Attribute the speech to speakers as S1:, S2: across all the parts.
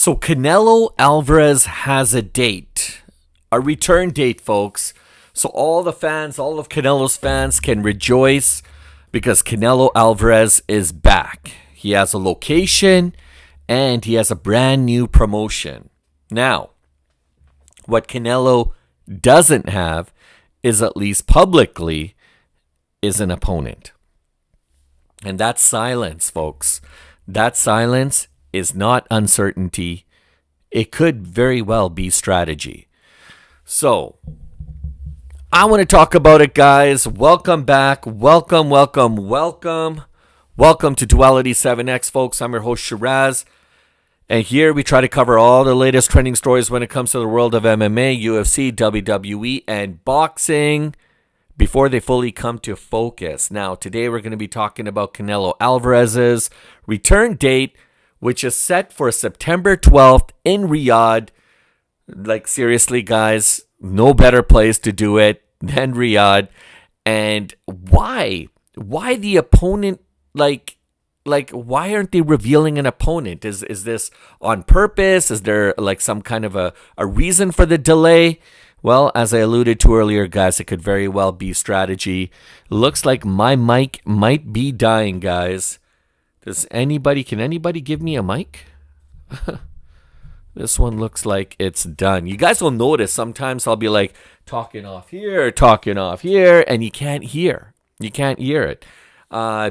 S1: So Canelo Alvarez has a date, a return date, folks. So all the fans, all of Canelo's fans can rejoice because Canelo Alvarez is back. He has a location and he has a brand new promotion. Now, what Canelo doesn't have is, at least publicly, is an opponent. And that's silence, folks. That silence is not uncertainty. It could very well be strategy. So, I want to talk about it, guys. Welcome back. Welcome to Duality 7X, folks. I'm your host, Sheeraz. And here we try to cover all the latest trending stories when it comes to the world of MMA, UFC, WWE, and boxing before they fully come to focus. Now, today we're going to be talking about Canelo Alvarez's return date, which is set for September 12th in Riyadh. Like, seriously, guys, no better place to do it than Riyadh. And why? Why the opponent, like why aren't they revealing an opponent? Is this on purpose? Is there like some kind of a reason for the delay? Well, as I alluded to earlier, guys, it could very well be strategy. Looks like my mic might be dying, guys. Can anybody give me a mic? This one looks like it's done. You guys will notice sometimes I'll be like talking off here, and you can't hear. You can't hear it.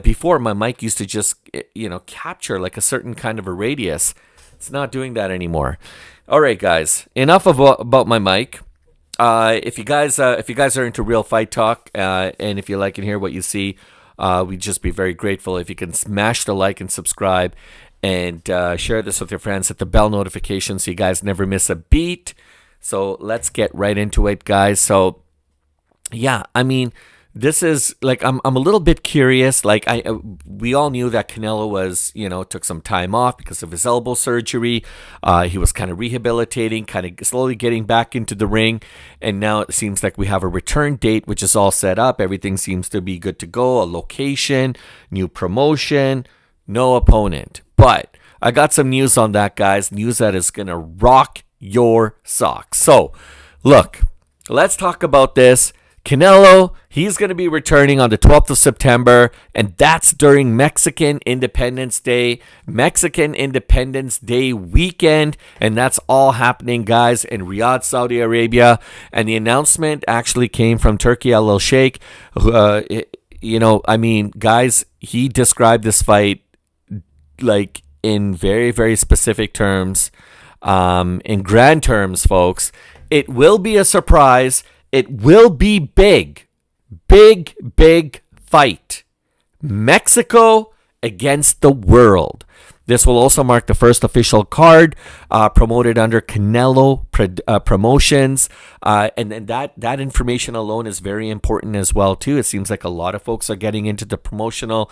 S1: Before, my mic used to just, capture like a certain kind of a radius. It's not doing that anymore. All right, guys, enough about my mic. If you guys are into real fight talk, and if you like and hear what you see, we'd just be very grateful if you can smash the like and subscribe, and share this with your friends. Hit the bell notification so you guys never miss a beat. So let's get right into it, guys. So yeah, I mean, this is like I'm a little bit curious. Like we all knew that Canelo was, took some time off because of his elbow surgery. He was kind of rehabilitating, kind of slowly getting back into the ring, and now it seems like we have a return date, which is all set up. Everything seems to be good to go. A location, new promotion, no opponent. But I got some news on that, guys. News that is gonna rock your socks. So, look, let's talk about this. Canelo, he's going to be returning on the 12th of September, and that's during Mexican Independence Day weekend, and that's all happening, guys, in Riyadh, Saudi Arabia. And the announcement actually came from Turki Al Sheikh. Guys, he described this fight like in very, very specific terms, in grand terms, folks. It will be a surprise. It will be big fight. Mexico against the world. This will also mark the first official card promoted under Canelo Promotions. And that information alone is very important as well, too. It seems like a lot of folks are getting into the promotional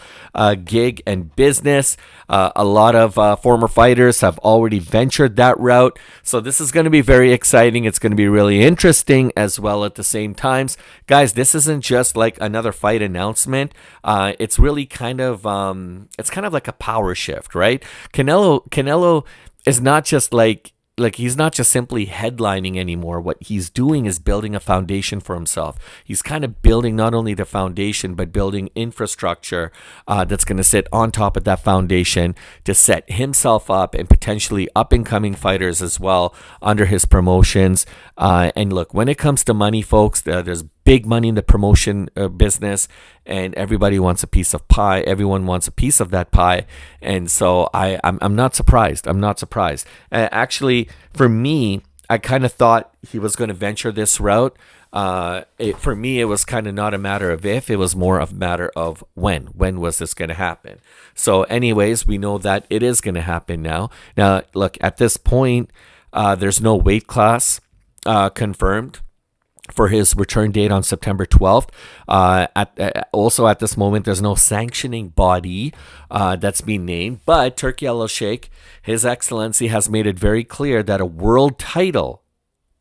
S1: gig and business. A lot of former fighters have already ventured that route. So this is going to be very exciting. It's going to be really interesting as well at the same times. Guys, this isn't just like another fight announcement. It's really kind of like a power shift, right? Canelo is not just like he's not just simply headlining anymore. What he's doing is building a foundation for himself. He's kind of building not only the foundation, but building infrastructure that's going to sit on top of that foundation to set himself up and potentially up-and-coming fighters as well under his promotions. And look, when it comes to money, folks, there's big money in the promotion business, and everybody wants a piece of pie. Everyone wants a piece of that pie, and so I'm not surprised. Actually, for me, I kind of thought he was going to venture this route. For me, it was kind of not a matter of if; it was more of a matter of when. When was this going to happen? So, anyways, we know that it is going to happen now. Now, look, at this point, there's no weight class confirmed for his return date on September 12th. Also at this moment, there's no sanctioning body that's been named, but Turki Al Sheikh, His Excellency, has made it very clear that a world title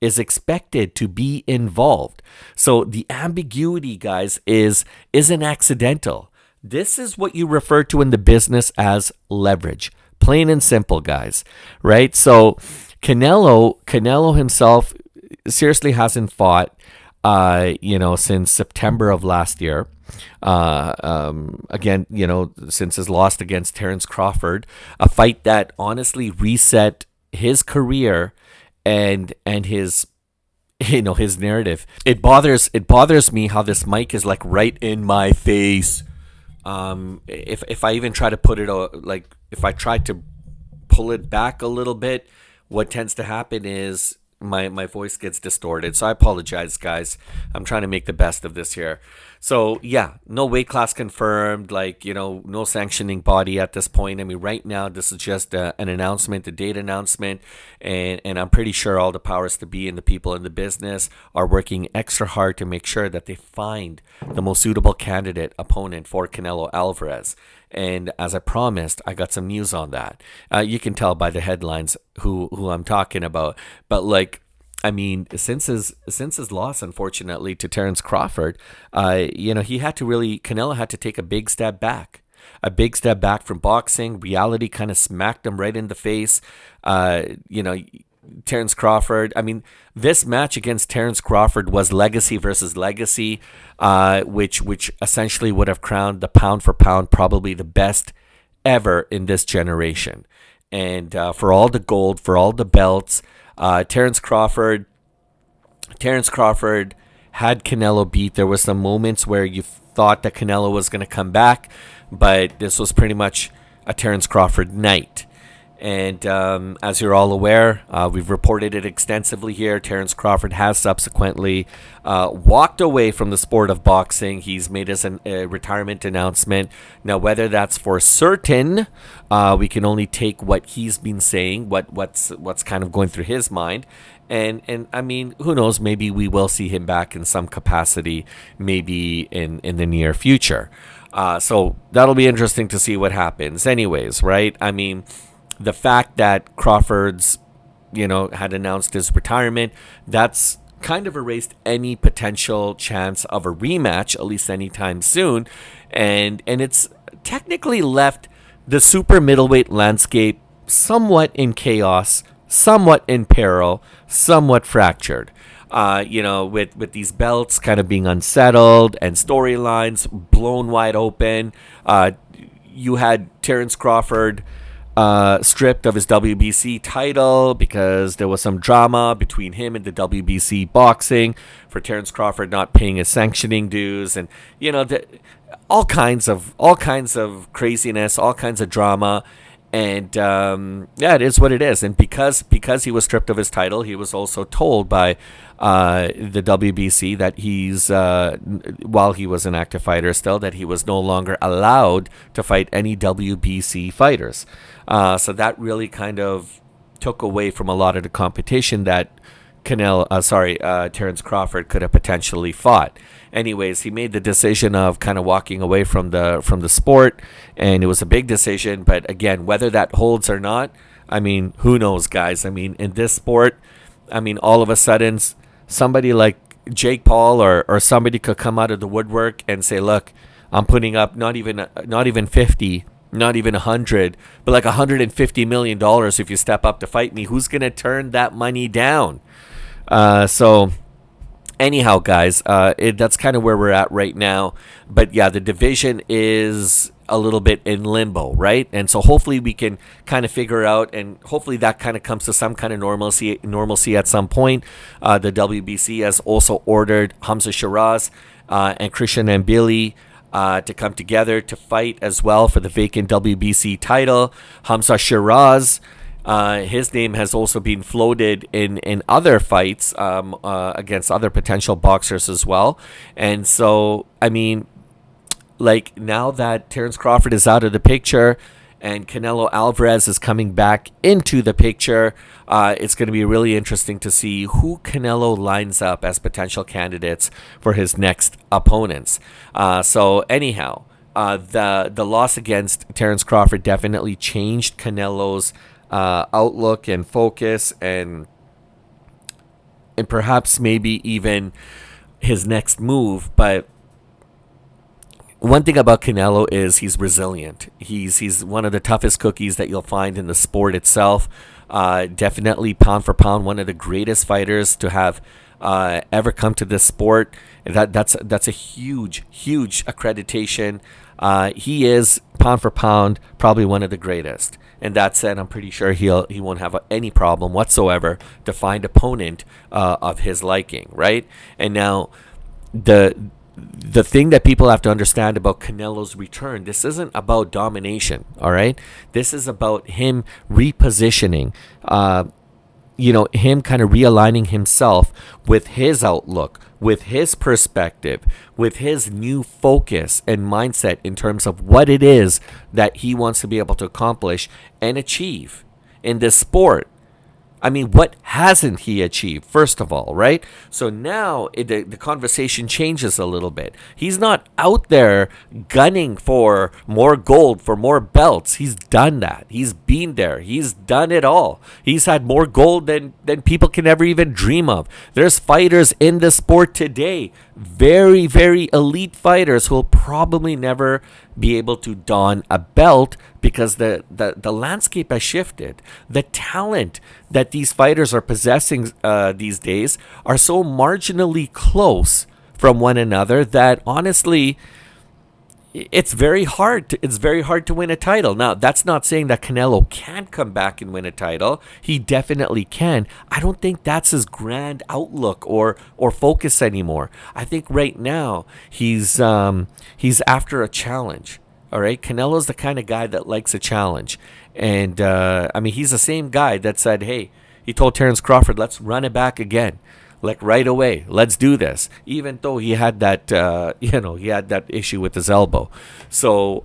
S1: is expected to be involved. So the ambiguity, guys, isn't accidental. This is what you refer to in the business as leverage. Plain and simple, guys. Right? So Canelo himself seriously hasn't fought, since September of last year. Again, since his loss against Terence Crawford, a fight that honestly reset his career and his his narrative. It bothers me how this mic is like right in my face. If I even try to put it like if I try to pull it back a little bit, what tends to happen is my voice gets distorted. So I apologize, guys. I'm trying to make the best of this here. So yeah, no weight class confirmed, no sanctioning body at this point. I mean, right now this is just an announcement, a date announcement, and I'm pretty sure all the powers to be and the people in the business are working extra hard to make sure that they find the most suitable candidate opponent for Canelo Alvarez. And as I promised, I got some news on that. You can tell by the headlines who I'm talking about. But since his loss, unfortunately, to Terence Crawford, Canelo had to take a big step back. A big step back from boxing. Reality kind of smacked him right in the face. Terence Crawford. I mean, this match against Terence Crawford was legacy versus legacy, which essentially would have crowned the pound for pound probably the best ever in this generation. And for all the gold, for all the belts, Terence Crawford had Canelo beat. There were some moments where you thought that Canelo was going to come back, but this was pretty much a Terence Crawford night. And as you're all aware, we've reported it extensively here. Terence Crawford has subsequently walked away from the sport of boxing. He's made his retirement announcement. Now, whether that's for certain, we can only take what he's been saying, what's kind of going through his mind. And I mean, who knows? Maybe we will see him back in some capacity, maybe in the near future. So that'll be interesting to see what happens. Anyways, right? I mean, the fact that Crawford's, had announced his retirement, that's kind of erased any potential chance of a rematch, at least anytime soon. And it's technically left the super middleweight landscape somewhat in chaos, somewhat in peril, somewhat fractured. With these belts kind of being unsettled and storylines blown wide open. You had Terence Crawford stripped of his WBC title because there was some drama between him and the WBC boxing for Terence Crawford not paying his sanctioning dues, and all kinds of craziness, all kinds of drama. And it is what it is. And because he was stripped of his title, he was also told by the WBC that he's, while he was an active fighter still, that he was no longer allowed to fight any WBC fighters. So that really kind of took away from a lot of the competition that Terence Crawford could have potentially fought. Anyways, he made the decision of kind of walking away from the sport, and it was a big decision. But again, whether that holds or not, I mean, who knows, guys? I mean, in this sport, I mean, all of a sudden, somebody like Jake Paul or somebody could come out of the woodwork and say, "Look, I'm putting up not even 50." Not even 100, but like $150 million if you step up to fight me. Who's going to turn that money down? So anyhow, guys, that's kind of where we're at right now. But yeah, the division is a little bit in limbo, right? And so hopefully we can kind of figure out, and hopefully that kind of comes to some kind of normalcy at some point. The WBC has also ordered Hamzah Sheeraz and Christian Mbili to come together to fight as well for the vacant WBC title. Hamzah Sheeraz, his name has also been floated in other fights against other potential boxers as well. And so, I mean, like, now that Terence Crawford is out of the picture and Canelo Alvarez is coming back into the picture, it's going to be really interesting to see who Canelo lines up as potential candidates for his next opponents. So anyhow, the loss against Terence Crawford definitely changed Canelo's outlook and focus, and perhaps maybe even his next move. But one thing about Canelo is he's resilient. He's one of the toughest cookies that you'll find in the sport itself. Definitely pound for pound, one of the greatest fighters to have ever come to this sport. That's a huge accreditation. He is pound for pound probably one of the greatest. And that said, I'm pretty sure he won't have any problem whatsoever to find opponent of his liking, right? And now the thing that people have to understand about Canelo's return, this isn't about domination, all right? This is about him repositioning, him kind of realigning himself with his outlook, with his perspective, with his new focus and mindset in terms of what it is that he wants to be able to accomplish and achieve in this sport. I mean, what hasn't he achieved, first of all, right? So now the conversation changes a little bit. He's not out there gunning for more gold, for more belts. He's done that. He's been there. He's done it all. He's had more gold than people can ever even dream of. There's fighters in the sport today, very, very elite fighters who will probably never be able to don a belt because the landscape has shifted. The talent that these fighters are possessing these days are so marginally close from one another that honestly it's very hard to win a title. Now, that's not saying that Canelo can't come back and win a title. He definitely can. I don't think that's his grand outlook or focus anymore. I think right now he's after a challenge. All right, Canelo's the kind of guy that likes a challenge, and he's the same guy that said, "Hey," he told Terence Crawford, "Let's run it back again." Like right away, let's do this. Even though he had that, he had that issue with his elbow. So,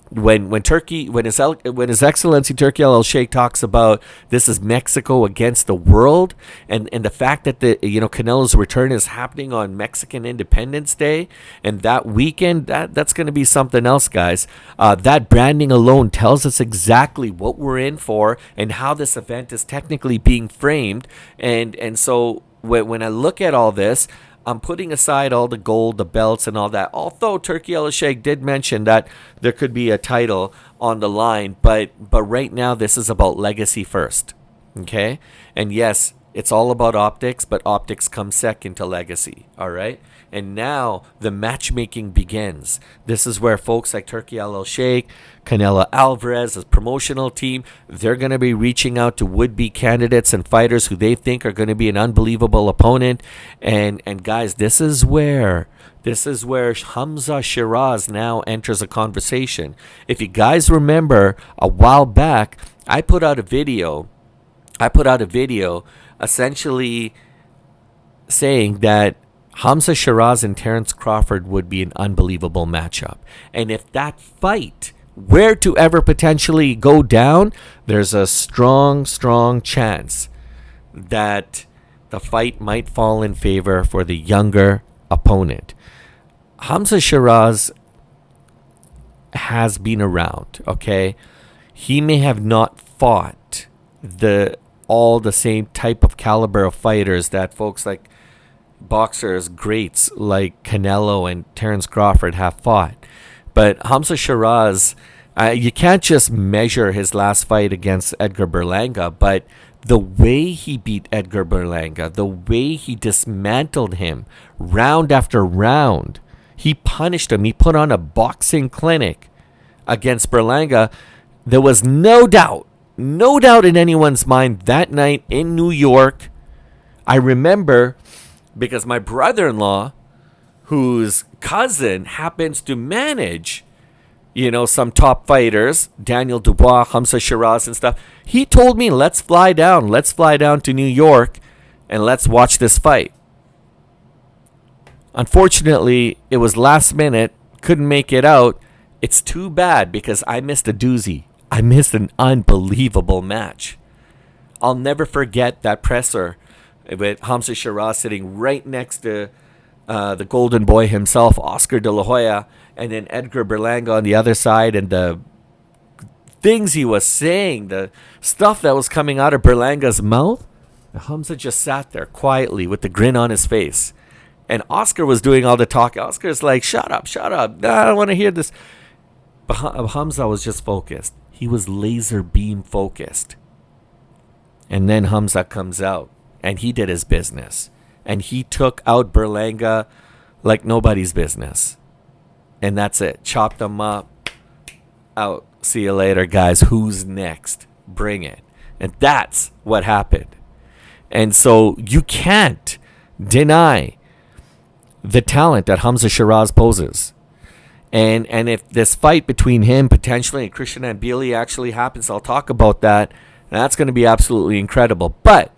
S1: when His Excellency Turki Al-Sheikh talks about this is Mexico against the world, and the fact that Canelo's return is happening on Mexican Independence Day, and that weekend, that's going to be something else, guys. That branding alone tells us exactly what we're in for and how this event is technically being framed, and so when I look at all this, I'm putting aside all the gold, the belts, and all that. Although Turki Al-Sheikh did mention that there could be a title on the line, but right now this is about legacy first, okay? And yes, it's all about optics, but optics comes second to legacy, all right? And now the matchmaking begins. This is where folks like Turki Al-Sheikh, Canelo Alvarez, his promotional team, they're going to be reaching out to would-be candidates and fighters who they think are going to be an unbelievable opponent. And guys, this is where Hamzah Sheeraz now enters a conversation. If you guys remember, a while back, I put out a video essentially saying that Hamzah Sheeraz and Terence Crawford would be an unbelievable matchup. And if that fight were to ever potentially go down, there's a strong chance that the fight might fall in favor for the younger opponent. Hamzah Sheeraz has been around, okay? He may have not fought all the same type of caliber of fighters that folks like boxers, greats like Canelo and Terence Crawford have fought. But Hamzah Sheeraz, you can't just measure his last fight against Edgar Berlanga, but the way he beat Edgar Berlanga, the way he dismantled him round after round, he punished him. He put on a boxing clinic against Berlanga. There was no doubt in anyone's mind that night in New York. I remember because my brother-in-law, whose cousin happens to manage, some top fighters, Daniel Dubois, Hamzah Sheeraz and stuff, he told me, let's fly down to New York and let's watch this fight. Unfortunately, it was last minute, couldn't make it out. It's too bad because I missed a doozy. I missed an unbelievable match. I'll never forget that presser with Hamzah Sheeraz sitting right next to the golden boy himself, Oscar De La Hoya, and then Edgar Berlanga on the other side, and the things he was saying, the stuff that was coming out of Berlanga's mouth. Hamzah just sat there quietly with the grin on his face. And Oscar was doing all the talking. Oscar's like, shut up, shut up. No, I don't want to hear this. But Hamzah was just focused. He was laser beam focused. And then Hamzah comes out and he did his business. And he took out Berlanga like nobody's business. And that's it. Chopped them up. Out. See you later, guys. Who's next? Bring it. And that's what happened. And so you can't deny the talent that Hamzah Sheeraz poses. And if this fight between him potentially and Christian Mbili actually happens, I'll talk about that. And that's going to be absolutely incredible. But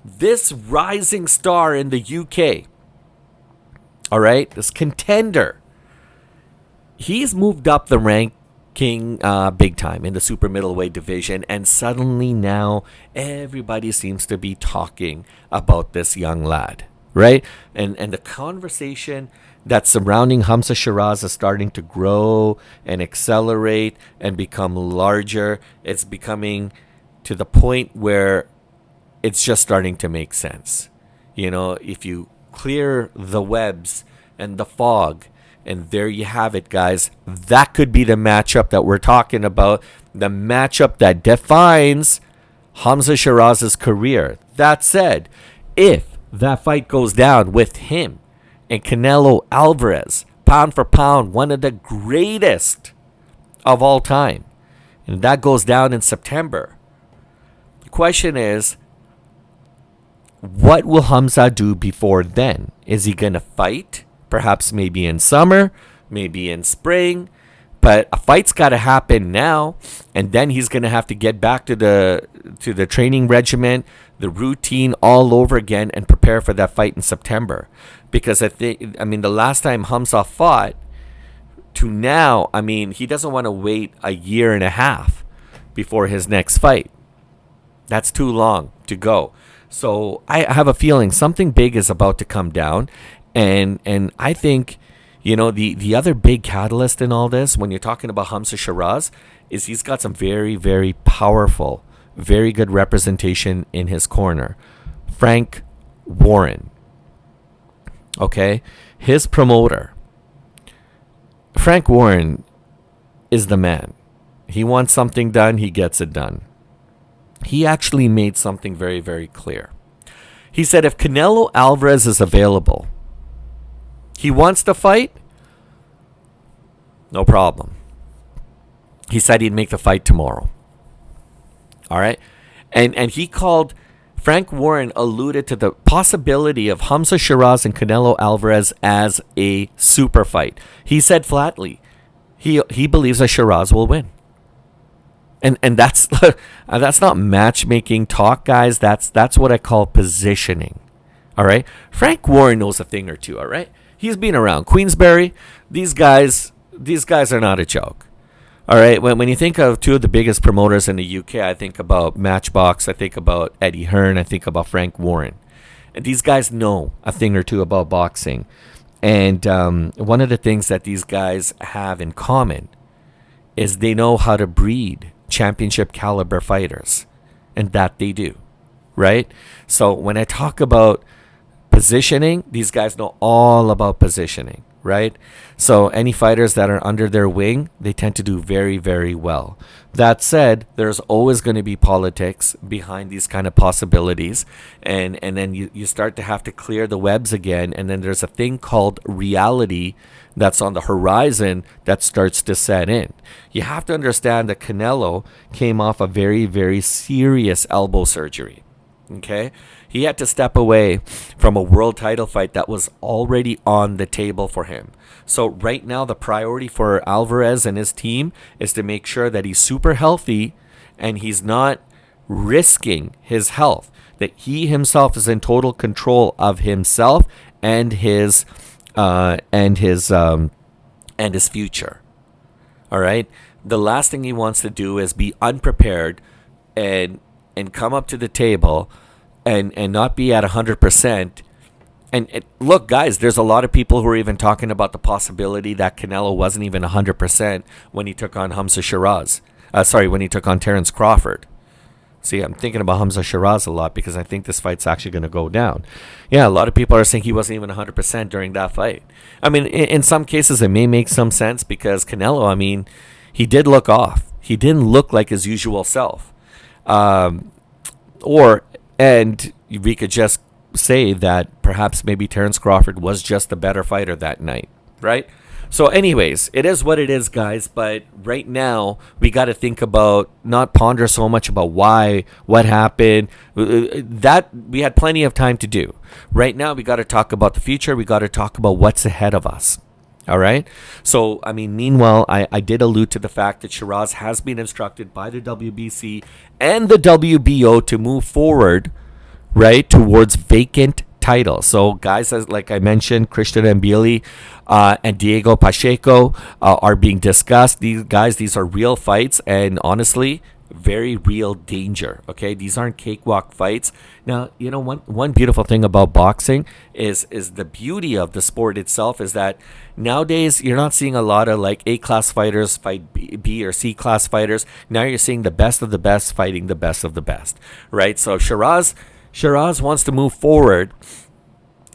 S1: this rising star in the UK, all right, this contender, he's moved up the ranking big time in the super middleweight division. And suddenly now everybody seems to be talking about this young lad, right? And the conversation that's surrounding Hamzah Sheeraz is starting to grow and accelerate and become larger. It's becoming to the point where it's just starting to make sense. You know, if you clear the webs and the fog, and there you have it, guys. That could be the matchup that we're talking about. The matchup that defines Hamzah Sheeraz's career. That said, if that fight goes down with him and Canelo Alvarez, pound for pound, one of the greatest of all time, and that goes down in September, the question is, what will Hamzah do before then? Is he going to fight? Perhaps maybe in summer, maybe in spring. But a fight's got to happen now, and then he's going to have to get back to the training regimen, the routine all over again, and prepare for that fight in September. Because I mean, the last time Hamzah fought to now, I mean, he doesn't want to wait a year and a half before his next fight. That's too long to go. So I have a feeling something big is about to come down, and I think, you know, the other big catalyst in all this, when you're talking about Hamzah Sheeraz, is he's got some very, very powerful, very good representation in his corner. Frank Warren. Okay? His promoter. Frank Warren is the man. He wants something done, he gets it done. He actually made something very, very clear. He said if Canelo Alvarez is available, he wants to fight, no problem. He said he'd make the fight tomorrow. All right? And he called, Frank Warren alluded to the possibility of Hamzah Sheeraz and Canelo Alvarez as a super fight. He said flatly, he believes that Sheeraz will win. And that's that's not matchmaking talk, guys. That's what I call positioning. All right? Frank Warren knows a thing or two, all right? He's been around Queensberry. These guys are not a joke. All right, when you think of two of the biggest promoters in the UK, I think about Matchbox, I think about Eddie Hearn, I think about Frank Warren. And these guys know a thing or two about boxing. And one of the things that these guys have in common is they know how to breed championship caliber fighters. And that they do, right? So when I talk about positioning, these guys know all about positioning. Right? So any fighters that are under their wing, they tend to do very, very well. That said, there's always going to be politics behind these kind of possibilities. And then you start to have to clear the webs again. And then there's a thing called reality that's on the horizon that starts to set in. You have to understand that Canelo came off a very, very serious elbow surgery. Okay? He had to step away from a world title fight that was already on the table for him. So right now, the priority for Alvarez and his team is to make sure that he's super healthy and he's not risking his health, that he himself is in total control of himself and his future. All right? The last thing he wants to do is be unprepared and come up to the table and not be at 100%. And look, guys, there's a lot of people who are even talking about the possibility that Canelo wasn't even 100% when he took on Hamzah Sheeraz. When he took on Terence Crawford. See, I'm thinking about Hamzah Sheeraz a lot because I think this fight's actually going to go down. Yeah, a lot of people are saying he wasn't even 100% during that fight. I mean, in some cases, it may make some sense because Canelo, I mean, he did look off. He didn't look like his usual self. Um, and we could just say that perhaps maybe Terence Crawford was just the better fighter that night, right? So, anyways, it is what it is, guys. But right now, we got to think about, not ponder so much about why, what happened. That we had plenty of time to do. Right now, we got to talk about the future. We got to talk about what's ahead of us. All right. So, I mean, meanwhile, I did allude to the fact that Sheeraz has been instructed by the WBC and the WBO to move forward, right, towards vacant title. So guys, as like I mentioned, Christian Mbili and Diego Pacheco are being discussed. These are real fights, and honestly, very real danger. Okay, these aren't cakewalk fights. Now, you know, one beautiful thing about boxing is the beauty of the sport itself is that nowadays you're not seeing a lot of like A-class fighters fight B or C-class fighters. Now you're seeing the best of the best fighting the best of the best, right? So Sheeraz wants to move forward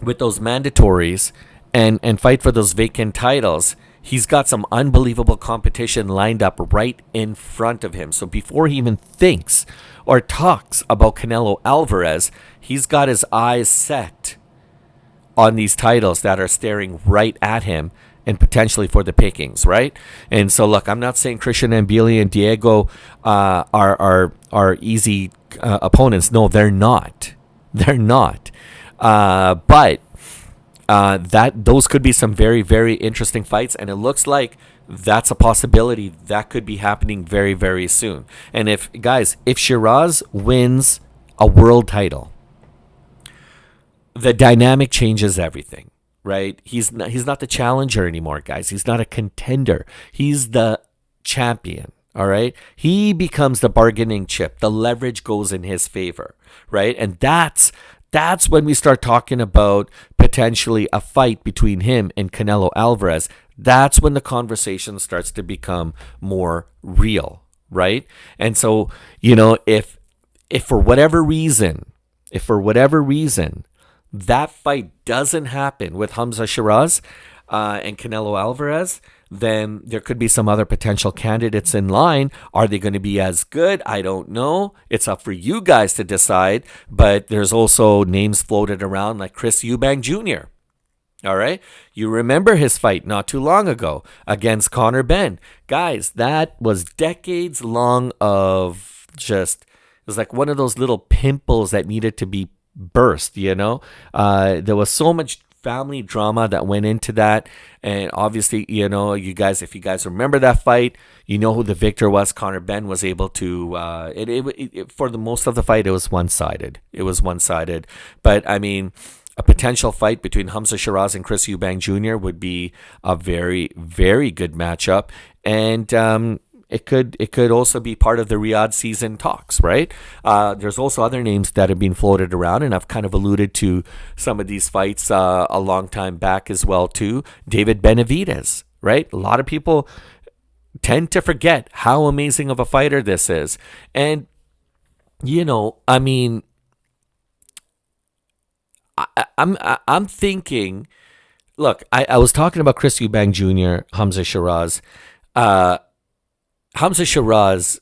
S1: with those mandatories and fight for those vacant titles. He's got some unbelievable competition lined up right in front of him. So before he even thinks or talks about Canelo Alvarez, he's got his eyes set on these titles that are staring right at him and potentially for the pickings, right? And so, look, I'm not saying Christian Mbili and Diego are easy opponents. No, they're not. They're not. But those could be some very, very interesting fights, and it looks like that's a possibility that could be happening very, very soon. And if Sheeraz wins a world title, the dynamic changes everything, right? He's not the challenger anymore, guys. He's not a contender. He's the champion. All right. He becomes the bargaining chip. The leverage goes in his favor, right? And that's when we start talking about potentially a fight between him and Canelo Alvarez. That's when the conversation starts to become more real, right? And so, you know, if for whatever reason that fight doesn't happen with Hamzah Sheeraz and Canelo Alvarez, then there could be some other potential candidates in line. Are they going to be as good? I don't know. It's up for you guys to decide. But there's also names floated around like Chris Eubank Jr. All right. You remember his fight not too long ago against Conor Benn. Guys, that was decades long of just, it was like one of those little pimples that needed to be burst, you know? There was so much family drama that went into that, and obviously, you know, if you guys remember that fight, you know who the victor was. Conor Benn was able to for the most of the fight, it was one-sided. But I mean, a potential fight between Hamzah Sheeraz and Chris Eubank Jr. would be a very, very good matchup, and it could also be part of the Riyadh season talks, right? There's also other names that have been floated around, and I've kind of alluded to some of these fights a long time back as well too. David Benavidez, right? A lot of people tend to forget how amazing of a fighter this is, and you know, I mean, I'm thinking. Look, I was talking about Chris Eubank Jr., Hamzah Sheeraz. Hamzah Sheeraz,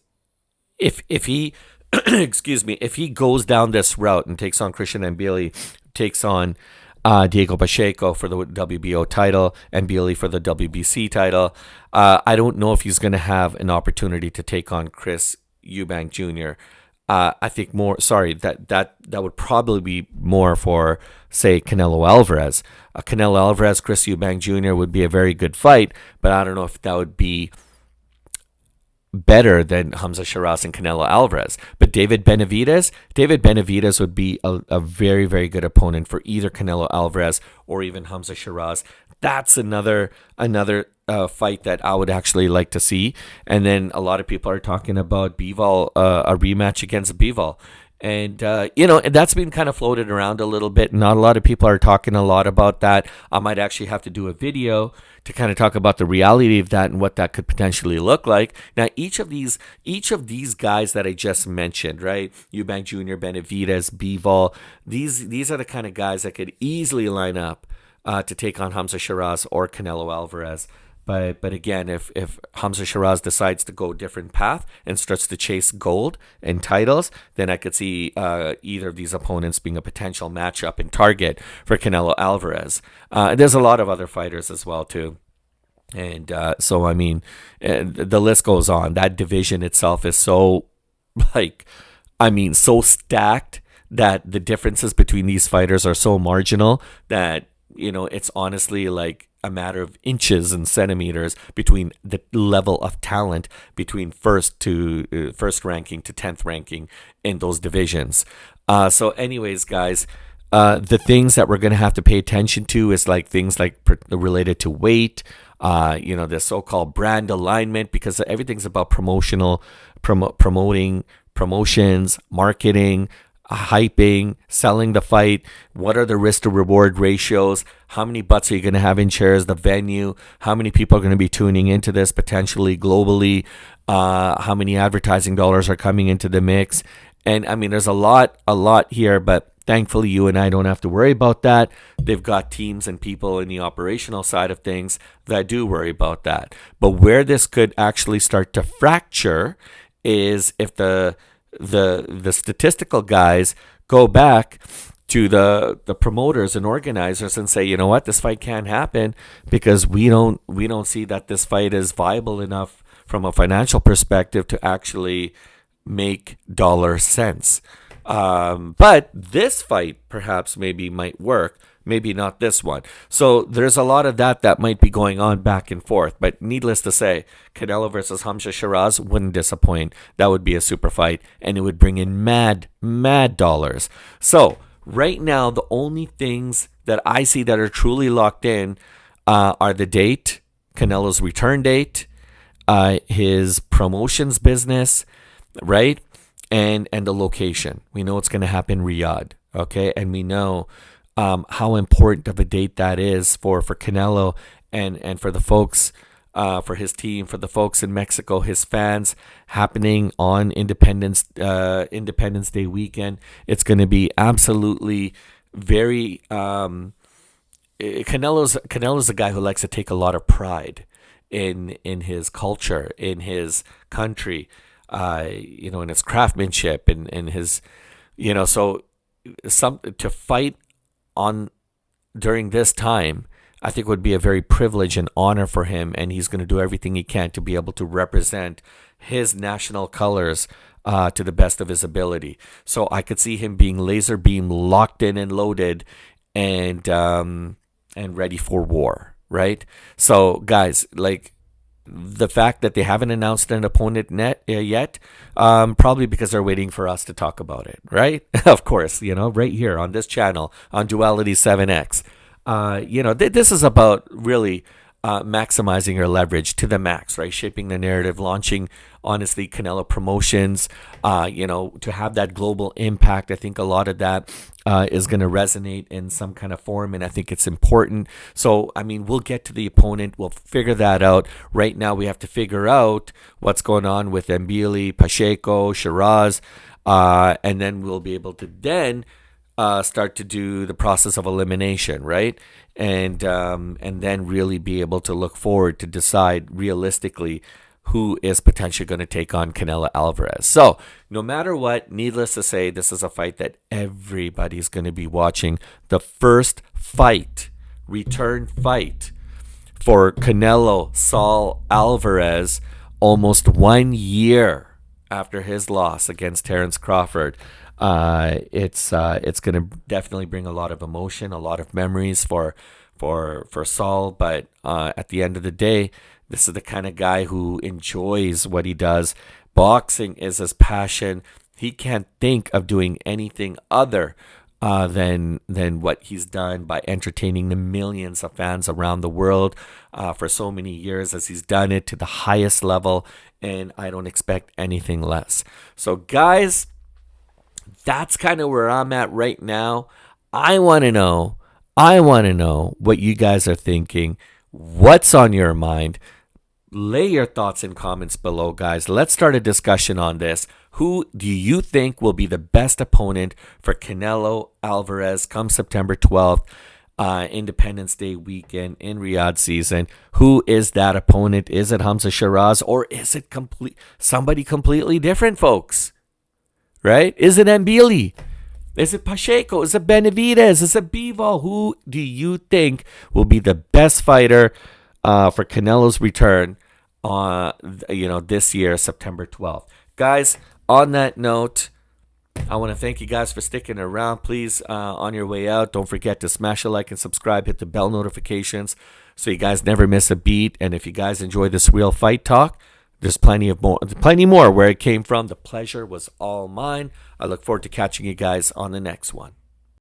S1: if he if he goes down this route and takes on Christian Mbili, takes on Diego Pacheco for the WBO title, Mbili for the WBC title, I don't know if he's going to have an opportunity to take on Chris Eubank Jr. I think more. Sorry, that would probably be more for, say, Canelo Alvarez. Canelo Alvarez, Chris Eubank Jr. would be a very good fight, but I don't know if that would be better than Hamzah Sheeraz and Canelo Alvarez. But David Benavidez would be a very, very good opponent for either Canelo Alvarez or even Hamzah Sheeraz. That's another fight that I would actually like to see. And then a lot of people are talking about Bivol, a rematch against Bivol. And and that's been kind of floated around a little bit. Not a lot of people are talking a lot about that. I might actually have to do a video to kind of talk about the reality of that and what that could potentially look like. Now, each of these guys that I just mentioned, right? Eubank Jr., Benavidez, Bivol, these are the kind of guys that could easily line up to take on Hamzah Sheeraz or Canelo Alvarez. But again, if Hamzah Sheeraz decides to go a different path and starts to chase gold and titles, then I could see either of these opponents being a potential matchup and target for Canelo Alvarez. There's a lot of other fighters as well too. And so, I mean, the list goes on. That division itself is so, so stacked that the differences between these fighters are so marginal that, it's honestly like a matter of inches and centimeters between the level of talent between first ranking to 10th ranking in those divisions. So anyways, guys, the things that we're going to have to pay attention to is like things like related to weight, the so-called brand alignment, because everything's about promoting, promotions, marketing, hyping, selling the fight. What are the risk to reward ratios? How many butts are you going to have in chairs? The venue? How many people are going to be tuning into this potentially globally? How many advertising dollars are coming into the mix? And I mean, there's a lot here, but thankfully you and I don't have to worry about that. They've got teams and people in the operational side of things that do worry about that. But where this could actually start to fracture is if the statistical guys go back to the promoters and organizers and say, you know what, this fight can't happen because we don't see that this fight is viable enough from a financial perspective to actually make dollar sense. But this fight perhaps maybe might work, maybe not this one. So there's a lot of that might be going on back and forth. But needless to say, Canelo versus Hamzah Sheeraz wouldn't disappoint. That would be a super fight, and it would bring in mad dollars. So right now, the only things that I see that are truly locked in are the date, Canelo's return date, his promotions business, right? And the location. We know it's going to happen in Riyadh, okay? And we know how important of a date that is for Canelo and for the folks, for his team, for the folks in Mexico, his fans, happening on Independence Day weekend. It's going to be absolutely very. Canelo's a guy who likes to take a lot of pride in his culture, in his country. In his craftsmanship and his, so to fight on during this time, I think would be a very privilege and honor for him, and he's going to do everything he can to be able to represent his national colors to the best of his ability. So I could see him being laser beam locked in and loaded and ready for war, right? So guys, the fact that they haven't announced an opponent yet, probably because they're waiting for us to talk about it, right? Of course, right here on this channel on Duality 7X. This is about really maximizing your leverage to the max, right? Shaping the narrative, launching, honestly, Canelo Promotions, to have that global impact. I think a lot of that is going to resonate in some kind of form, and I think it's important. So, I mean, we'll get to the opponent. We'll figure that out. Right now, we have to figure out what's going on with Mbili, Pacheco, Sheeraz, and then we'll be able to then start to do the process of elimination, right? And then really be able to look forward to decide realistically who is potentially going to take on Canelo Alvarez. So no matter what, needless to say, this is a fight that everybody's going to be watching. The first fight, return fight for Canelo Saul Alvarez, almost 1 year after his loss against Terence Crawford. It's going to definitely bring a lot of emotion, a lot of memories for Saul. But at the end of the day, this is the kind of guy who enjoys what he does. Boxing is his passion. He can't think of doing anything other than what he's done by entertaining the millions of fans around the world for so many years, as he's done it to the highest level. And I don't expect anything less. So, guys, That's kind of where I'm at right now. I want to know. I want to know what you guys are thinking. What's on your mind? Lay your thoughts in comments below, guys. Let's start a discussion on this. Who do you think will be the best opponent for Canelo Alvarez come September 12th, Independence Day weekend in Riyadh season? Who is that opponent? Is it Hamzah Sheeraz, or is it somebody completely different, folks? Right? Is it Mbili? Is it Pacheco? Is it Benavidez? Is it Bivol? Who do you think will be the best fighter for Canelo's return this year, September 12th? Guys, on that note, I want to thank you guys for sticking around. Please, on your way out, don't forget to smash a like and subscribe. Hit the bell notifications so you guys never miss a beat. And if you guys enjoy this real fight talk, there's plenty more where it came from. The pleasure was all mine. I look forward to catching you guys on the next one.